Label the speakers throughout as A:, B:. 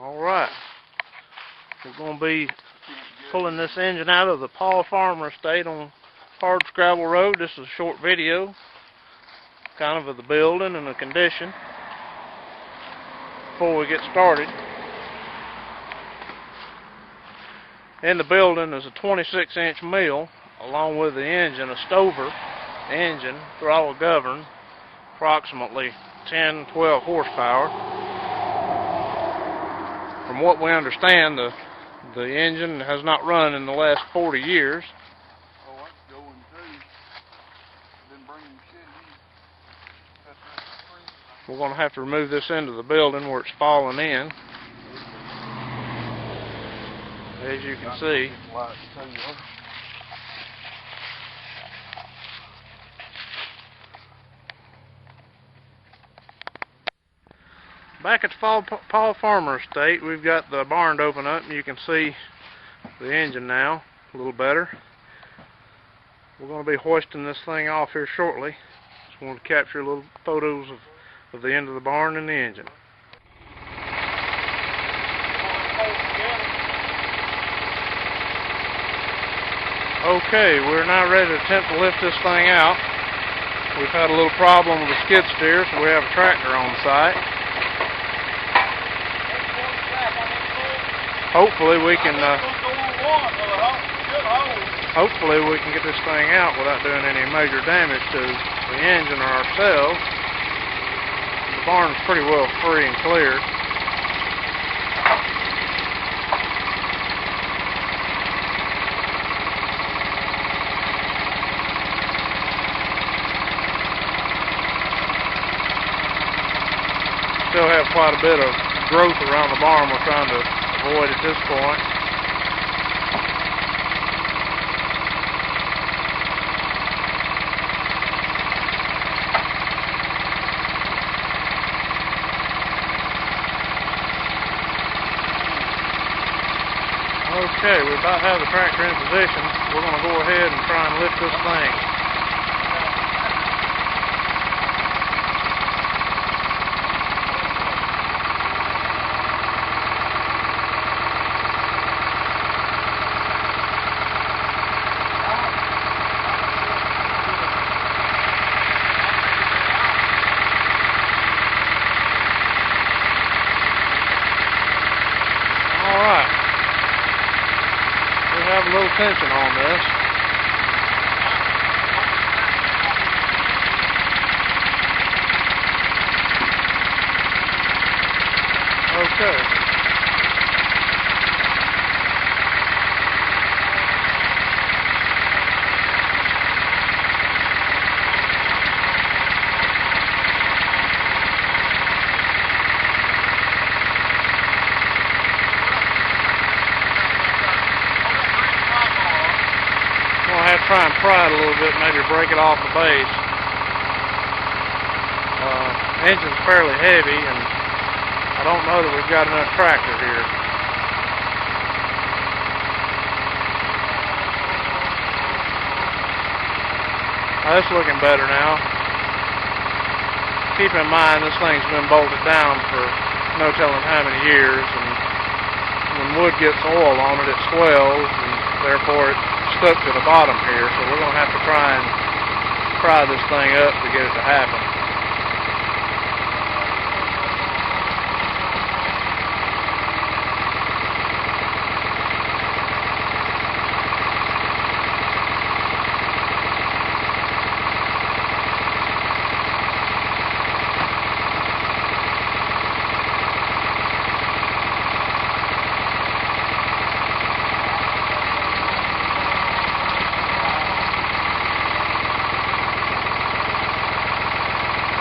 A: Alright, we're going to be pulling this engine out of the Floyd Farmer estate on hard scrabble road. This is a short video, kind of the building and the condition. Before we get started, in the building is a 26-inch mill, along with the engine, a stover engine, throttle governed, approximately 10-12 horsepower. From what we understand, the engine has not run in the last 40 years.
B: Oh, that's going too. Been bringing shit in.
A: We're going to have to remove this into the building where it's fallen in. As you can see. Back at the Floyd Farmer estate, we've got the barn open up, and you can see the engine now a little better. We're going to be hoisting this thing off here shortly. Just wanted to capture little photos of the end of the barn and the engine. Okay, we're now ready to attempt to lift this thing out. We've had a little problem with the skid steer, so we have a tractor on site. Hopefully we can get this thing out without doing any major damage to the engine or ourselves. The barn's pretty well free and clear. Still have quite a bit of growth around the barn we're trying to avoid at this point. Okay, we about have the tractor in position. We're going to go ahead and try and lift this thing. Have a little tension on this. Okay. Try and pry it a little bit, maybe break it off the base. Engine's fairly heavy, and I don't know that we've got enough tractor here. That's looking better now. Keep in mind this thing's been bolted down for no telling how many years, and when wood gets oil on it, it swells, and therefore it's stuck to the bottom here, so we're going to have to try and pry this thing up to get it to happen.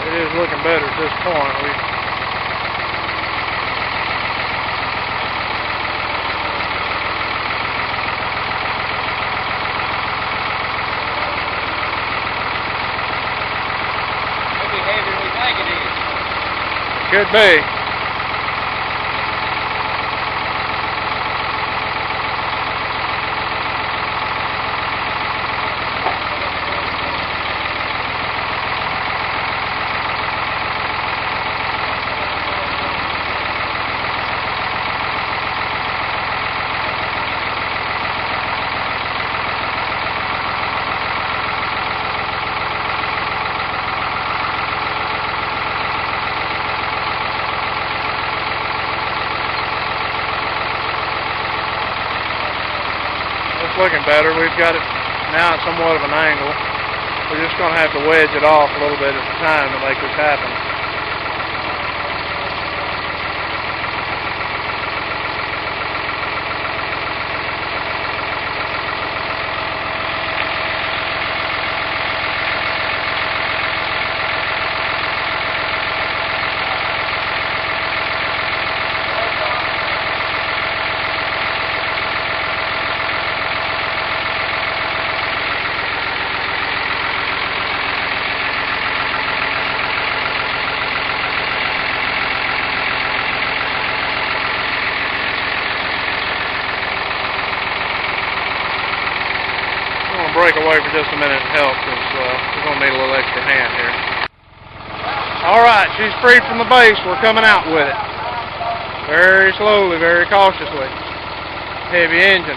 A: It is looking better at this point.
B: Maybe heavier than we think it is.
A: Could be. looking better. We've got it now at somewhat of an angle. We're just going to have to wedge it off a little bit at a time to make this happen. Break away for just a minute and help, because we're going to need a little extra hand here. Alright, she's freed from the base. We're coming out with it. Very slowly, very cautiously. Heavy engine.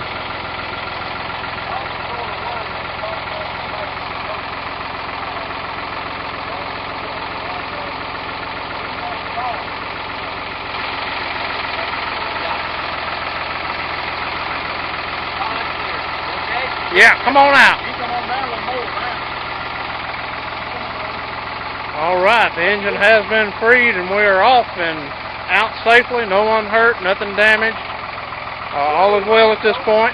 A: Yeah, come on out.
B: You come on down a little more, man.
A: Alright, the engine has been freed and we are off and out safely. No one hurt, nothing damaged. All is well at this point.